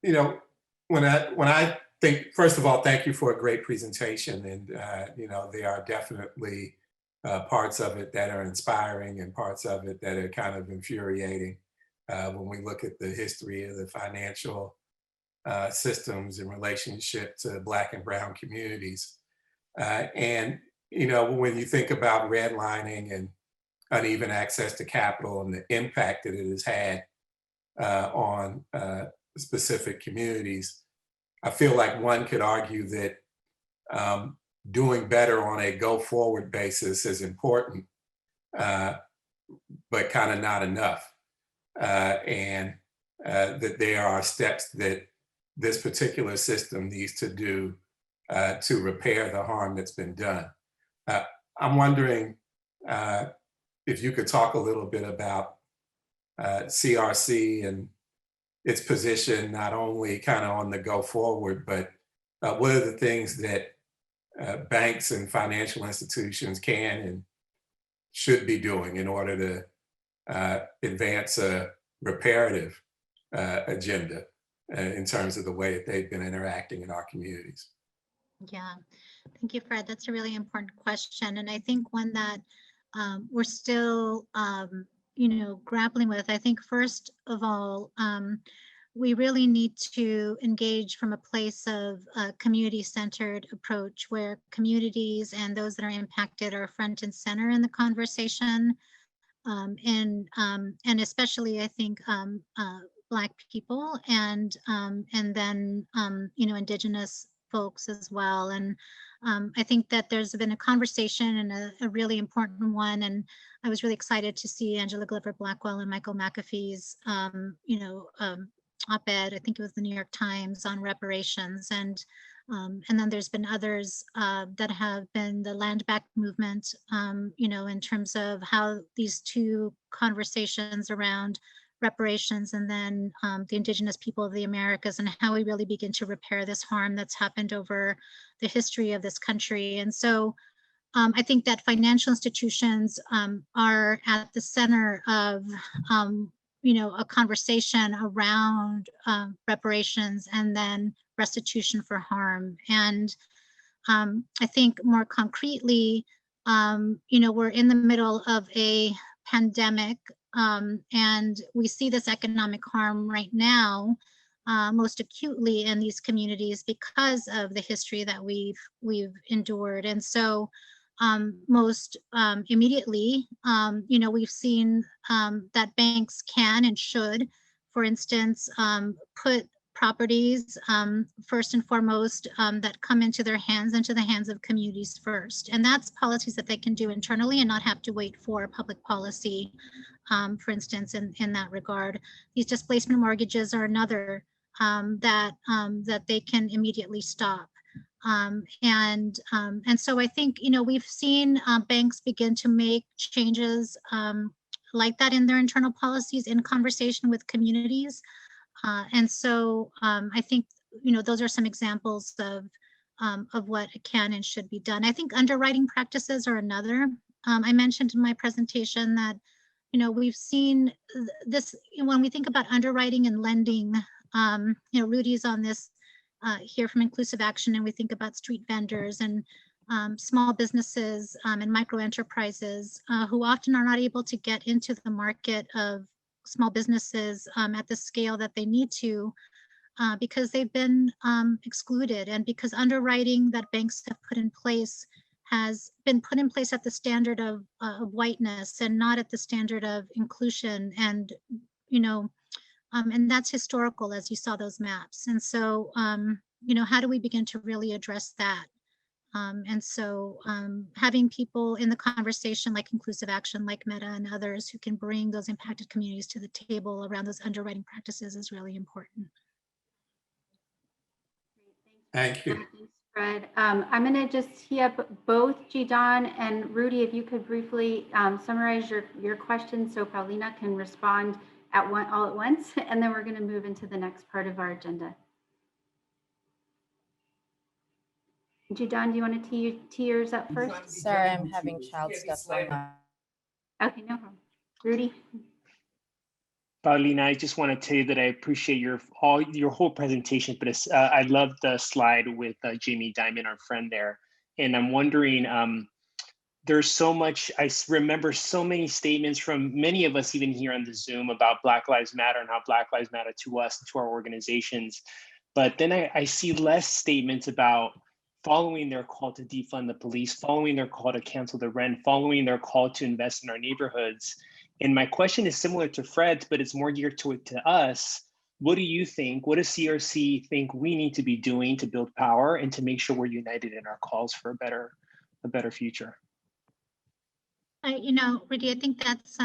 know, when I think, first of all, thank you for a great presentation. And, you know, there are definitely parts of it that are inspiring and parts of it that are kind of infuriating when we look at the history of the financial systems in relationship to Black and Brown communities. And, you know, when you think about redlining and uneven access to capital and the impact that it has had on specific communities, I feel like one could argue that doing better on a go-forward basis is important, but kind of not enough. And that there are steps that this particular system needs to do to repair the harm that's been done. I'm wondering if you could talk a little bit about CRC and its position, not only kind of on the go forward, but what are the things that banks and financial institutions can and should be doing in order to advance a reparative agenda in terms of the way that they've been interacting in our communities? Yeah, thank you, Fred. That's a really important question. And I think one that we're still, you know, grappling with. I think first of all, we really need to engage from a place of a community-centered approach where communities and those that are impacted are front and center in the conversation. And especially, I think, Black people and then, Indigenous folks as well. And I think that there's been a conversation and a really important one. And I was really excited to see Angela Glifford Blackwell and Michael McAfee's, op-ed, I think it was the New York Times, on reparations. And then there's been others that have been the land back movement, in terms of how these two conversations around reparations and then the Indigenous people of the Americas, and how we really begin to repair this harm that's happened over the history of this country. And so I think that financial institutions are at the center of a conversation around reparations and then restitution for harm. And I think more concretely, we're in the middle of a pandemic, and we see this economic harm right now most acutely in these communities because of the history that we've endured. And so most immediately, we've seen that banks can and should, for instance, put properties first and foremost that come into their hands, into the hands of communities first. And that's policies that they can do internally and not have to wait for public policy, for instance, in that regard. These displacement mortgages are another that they can immediately stop. And so I think, we've seen banks begin to make changes like that in their internal policies in conversation with communities. And so I think, those are some examples of what can and should be done. I think underwriting practices are another. I mentioned in my presentation that, we've seen this when we think about underwriting and lending. Rudy's on this here from Inclusive Action, and we think about street vendors and small businesses and micro enterprises who often are not able to get into the market of small businesses at the scale that they need to because they've been excluded, and because underwriting that banks have put in place has been put in place at the standard of whiteness and not at the standard of inclusion. And and that's historical, as you saw those maps. And so, how do we begin to really address that? And so having people in the conversation like Inclusive Action, like Meta and others who can bring those impacted communities to the table around those underwriting practices is really important. Thank you. Thanks, Fred. I'm going to just tee up both Jidan and Rudy, if you could briefly summarize your questions so Paulina can respond all at once, and then we're going to move into the next part of our agenda. Jidan, do you want to tee yours up first? Sorry, I'm having child stuff going on. Okay, no problem. Rudy? Paulina, I just want to tell you that I appreciate your whole presentation, but I love the slide with Jamie Dimon, our friend there. And I'm wondering, there's so much, I remember so many statements from many of us, even here on the Zoom, about Black Lives Matter and how Black Lives Matter to us and to our organizations. But then I see less statements about following their call to defund the police, following their call to cancel the rent, following their call to invest in our neighborhoods. And my question is similar to Fred's, but it's more geared to us. What do you think? What does CRC think we need to be doing to build power and to make sure we're united in our calls for a better future? Rudy, I think that's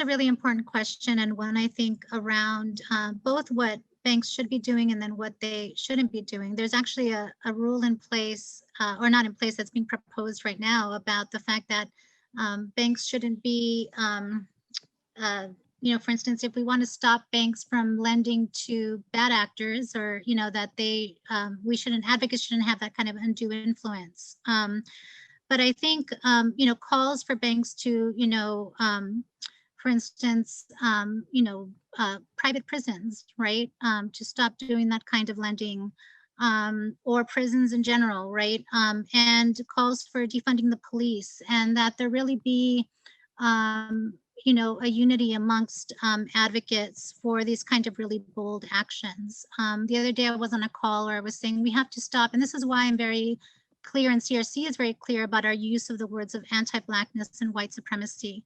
a really important question, and one I think around both what banks should be doing and then what they shouldn't be doing. There's actually a rule in place, or not in place, that's being proposed right now about the fact that banks shouldn't be, for instance, if we want to stop banks from lending to bad actors, or that advocates shouldn't have that kind of undue influence. But I think calls for banks to for instance, private prisons, right? To stop doing that kind of lending, or prisons in general, right? And calls for defunding the police, and that there really be, a unity amongst advocates for these kind of really bold actions. The other day I was on a call where I was saying we have to stop, and this is why I'm very clear, and CRC is very clear about our use of the words of anti-Blackness and white supremacy,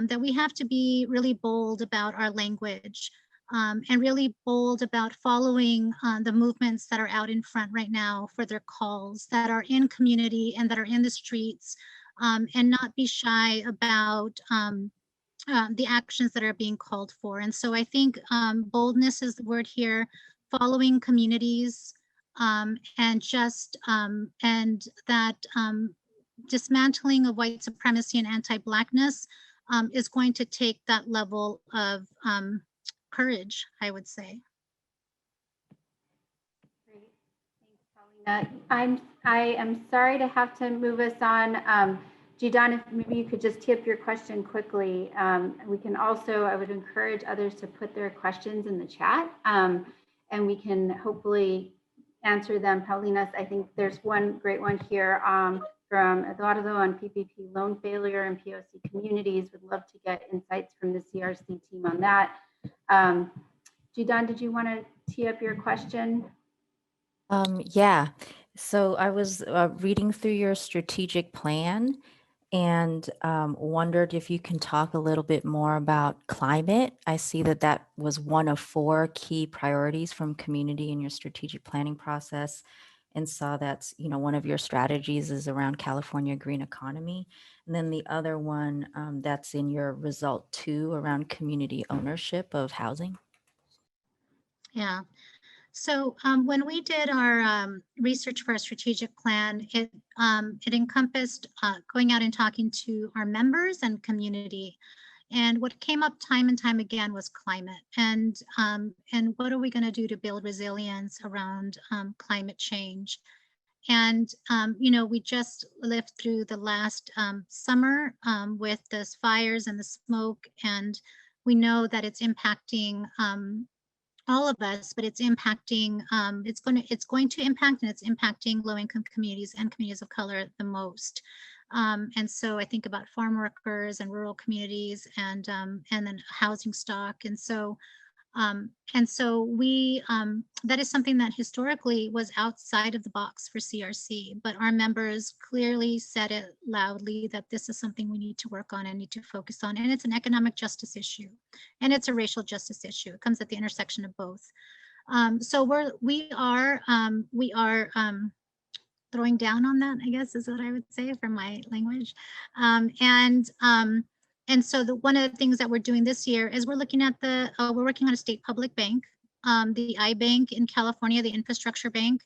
that we have to be really bold about our language, and really bold about following the movements that are out in front right now for their calls, that are in community and that are in the streets, and not be shy about the actions that are being called for. And so I think boldness is the word here, following communities, and just and that dismantling of white supremacy and anti-Blackness is going to take that level of courage, I would say. Great. Thanks, Paulina. I am sorry to have to move us on. Jidan, if maybe you could just tee up your question quickly. We can also, I would encourage others to put their questions in the chat, and we can hopefully answer them. Paulina, I think there's one great one here from Eduardo on PPP loan failure and POC communities. Would love to get insights from the CRC team on that. Jidan, did you want to tee up your question? Yeah. So I was reading through your strategic plan and wondered if you can talk a little bit more about climate. I see that that was one of 4 key priorities from community in your strategic planning process, and saw that's, you know, one of your strategies is around California green economy. And then the other one that's in your result 2 around community ownership of housing. Yeah. So when we did our research for our strategic plan, it encompassed going out and talking to our members and community. And what came up time and time again was climate, and what are we going to do to build resilience around climate change? And you know, we just lived through the last summer with the fires and the smoke, and we know that it's impacting all of us, but it's impacting, it's going to impact, and it's impacting low-income communities and communities of color the most. And so I think about farm workers and rural communities, and then housing stock. And so we, that is something that historically was outside of the box for CRC, but our members clearly said it loudly that this is something we need to work on and need to focus on. And it's an economic justice issue, and it's a racial justice issue. It comes at the intersection of both. So we are throwing down on that, I guess is what I would say from my language. And so one of the things that we're doing this year is we're looking at we're working on a state public bank. The iBank in California, the infrastructure bank,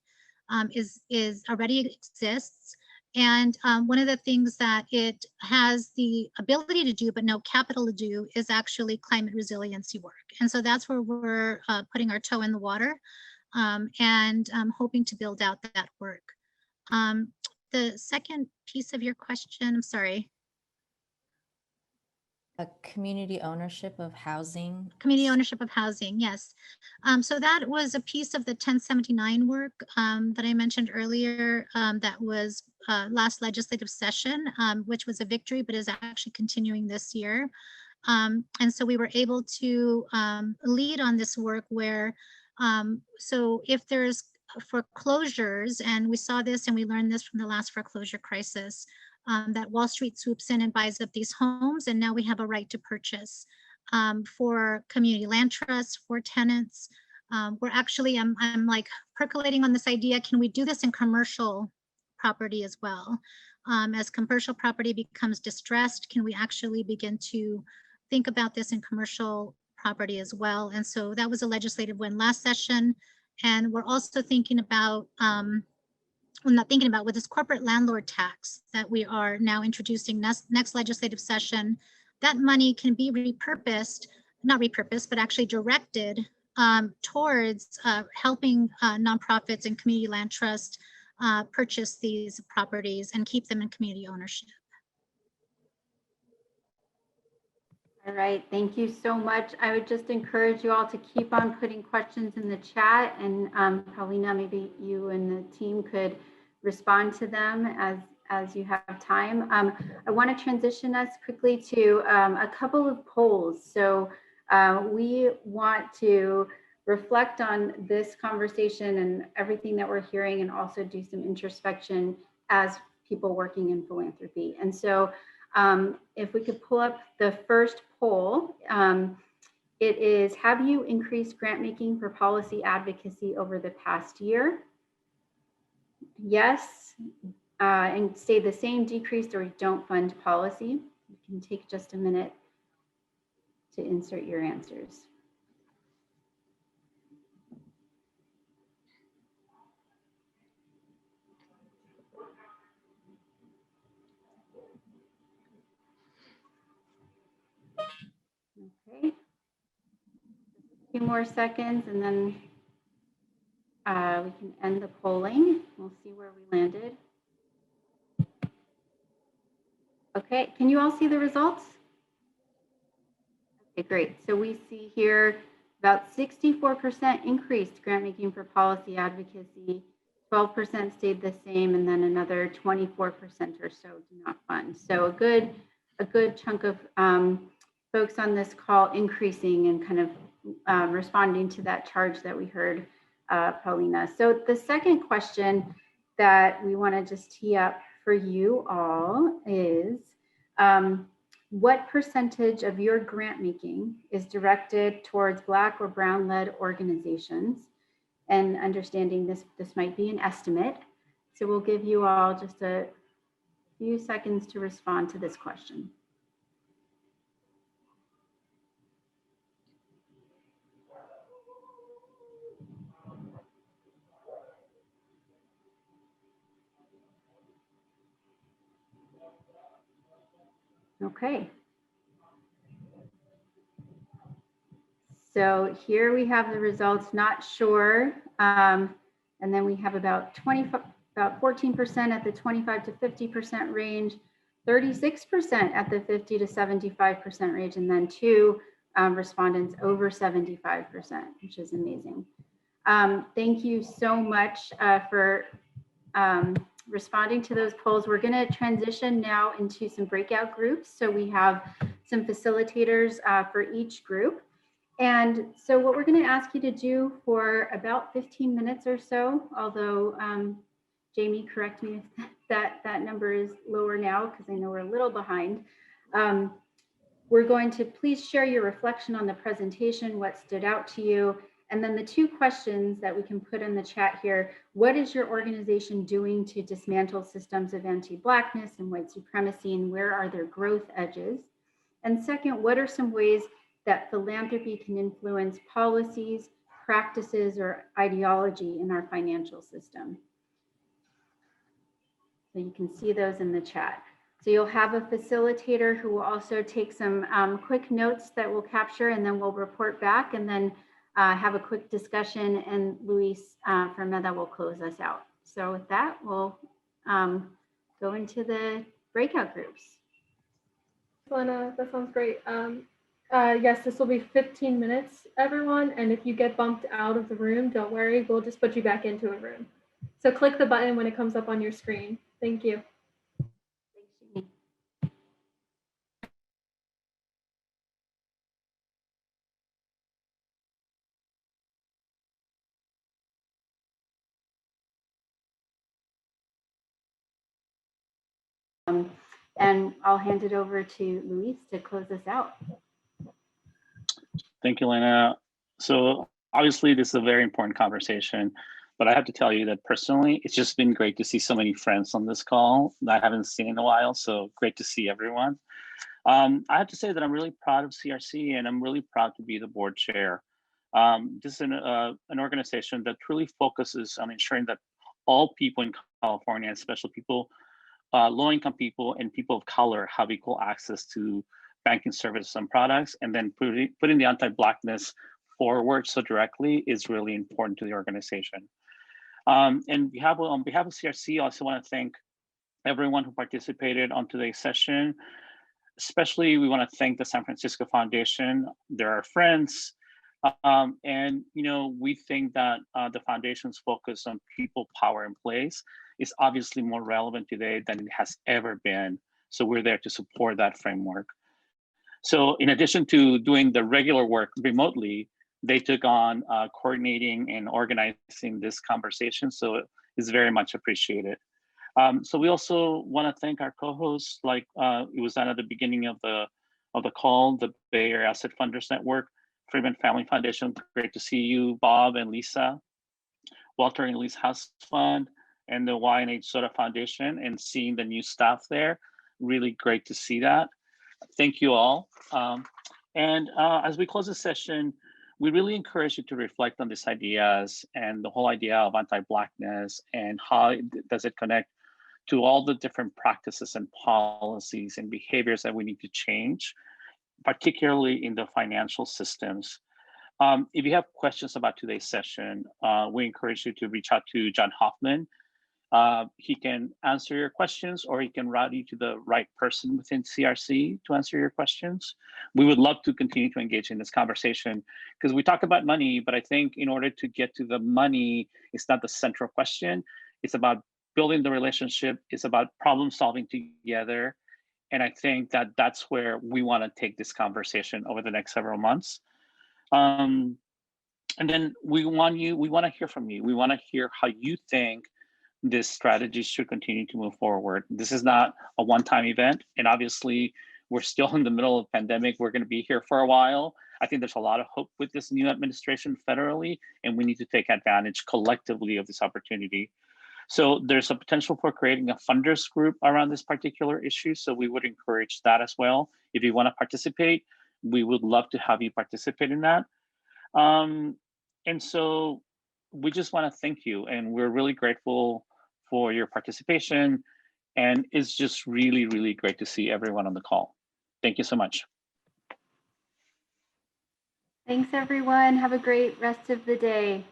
is already exists. And one of the things that it has the ability to do, but no capital to do, is actually climate resiliency work. And so that's where we're putting our toe in the water, and hoping to build out that work. The second piece of your question, I'm sorry. A community ownership of housing. Community ownership of housing, yes. So that was a piece of the 1079 work that I mentioned earlier, that was last legislative session, which was a victory, but is actually continuing this year. And so we were able to lead on this work where, so if there's foreclosures, and we saw this and we learned this from the last foreclosure crisis, that Wall Street swoops in and buys up these homes, and now we have a right to purchase for community land trusts, for tenants. We're actually, I'm like percolating on this idea, can we do this in commercial property as well? As commercial property becomes distressed, can we actually begin to think about this in commercial property as well? And so that was a legislative win last session. And we're also thinking about, I'm not thinking about with this corporate landlord tax that we are now introducing next legislative session, that money can be repurposed, not repurposed, but actually directed towards helping nonprofits and community land trusts purchase these properties and keep them in community ownership. All right, thank you so much. I would just encourage you all to keep on putting questions in the chat, and Paulina, maybe you and the team could respond to them as you have time. I want to transition us quickly to a couple of polls. So we want to reflect on this conversation and everything that we're hearing, and also do some introspection as people working in philanthropy. And so if we could pull up the first poll, it is, have you increased grant making for policy advocacy over the past year? Yes, and stay the same, decreased, or don't fund policy. You can take just a minute to insert your answers. Okay. A few more seconds and then we can end the polling. We'll see where we landed. Okay, can you all see the results? Okay, great. So we see here about 64% increased grant making for policy advocacy, 12% stayed the same, and then another 24% or so do not fund. So a good chunk of folks on this call increasing and kind of responding to that charge that we heard, Paulina. So the second question that we want to just tee up for you all is, what percentage of your grant making is directed towards Black or Brown-led organizations? And understanding this might be an estimate. So we'll give you all just a few seconds to respond to this question. Okay. So here we have the results, not sure. And then we have about 14% at the 25 to 50% range, 36% at the 50 to 75% range, and then 2 respondents over 75%, which is amazing. Thank you so much for responding to those polls. We're going to transition now into some breakout groups. So we have some facilitators for each group. And so what we're going to ask you to do for about 15 minutes or so, although Jamie, correct me if that number is lower now, because I know we're a little behind. We're going to please share your reflection on the presentation, what stood out to you, and then the 2 questions that we can put in the chat here. What is your organization doing to dismantle systems of anti-Blackness and white supremacy, and where are their growth edges? And second, what are some ways that philanthropy can influence policies, practices, or ideology in our financial system? So you can see those in the chat. So you'll have a facilitator who will also take some quick notes that we'll capture, and then we'll report back, and then have a quick discussion, and Luis from Meda will close us out. So with that, we'll go into the breakout groups. Elena, that sounds great. Yes, this will be 15 minutes, everyone. And if you get bumped out of the room, don't worry, we'll just put you back into a room. So click the button when it comes up on your screen. Thank you. And I'll hand it over to Luis to close us out. Thank you, Lena. So obviously this is a very important conversation, but I have to tell you that personally, it's just been great to see so many friends on this call that I haven't seen in a while. So great to see everyone. I have to say that I'm really proud of CRC, and I'm really proud to be the board chair. This is an organization that truly focuses on ensuring that all people in California, especially people, low-income people and people of color, have equal access to banking services and products, and then putting the anti-Blackness forward so directly is really important to the organization. And on behalf of CRC, I also want to thank everyone who participated on today's session. Especially, we want to thank the San Francisco Foundation. They're our friends. And we think that the foundation's focus on people, power, and place is obviously more relevant today than it has ever been. So we're there to support that framework. So in addition to doing the regular work remotely, they took on coordinating and organizing this conversation. So it's very much appreciated. So we also want to thank our co-hosts, like it was done at the beginning of the call, the Bay Area Asset Funders Network, Friedman Family Foundation. Great to see you, Bob and Lisa, Walter and Elise House Fund, and the YNH Soda Foundation, and seeing the new staff there. Really great to see that. Thank you all. As we close the session, we really encourage you to reflect on these ideas and the whole idea of anti-Blackness and how does it connect to all the different practices and policies and behaviors that we need to change, particularly in the financial systems. If you have questions about today's session, we encourage you to reach out to John Hoffman. He can answer your questions, or he can route you to the right person within CRC to answer your questions. We would love to continue to engage in this conversation because we talk about money, but I think in order to get to the money, it's not the central question. It's about building the relationship. It's about problem solving together. And I think that that's where we want to take this conversation over the next several months. And then we want to hear from you. We want to hear how you think this strategy should continue to move forward. This is not a one-time event. And obviously we're still in the middle of the pandemic. We're going to be here for a while. I think there's a lot of hope with this new administration federally, and we need to take advantage collectively of this opportunity. So there's a potential for creating a funders group around this particular issue. So we would encourage that as well. If you want to participate, we would love to have you participate in that. And so we just want to thank you, and we're really grateful for your participation. And it's just really, really great to see everyone on the call. Thank you so much. Thanks, everyone. Have a great rest of the day.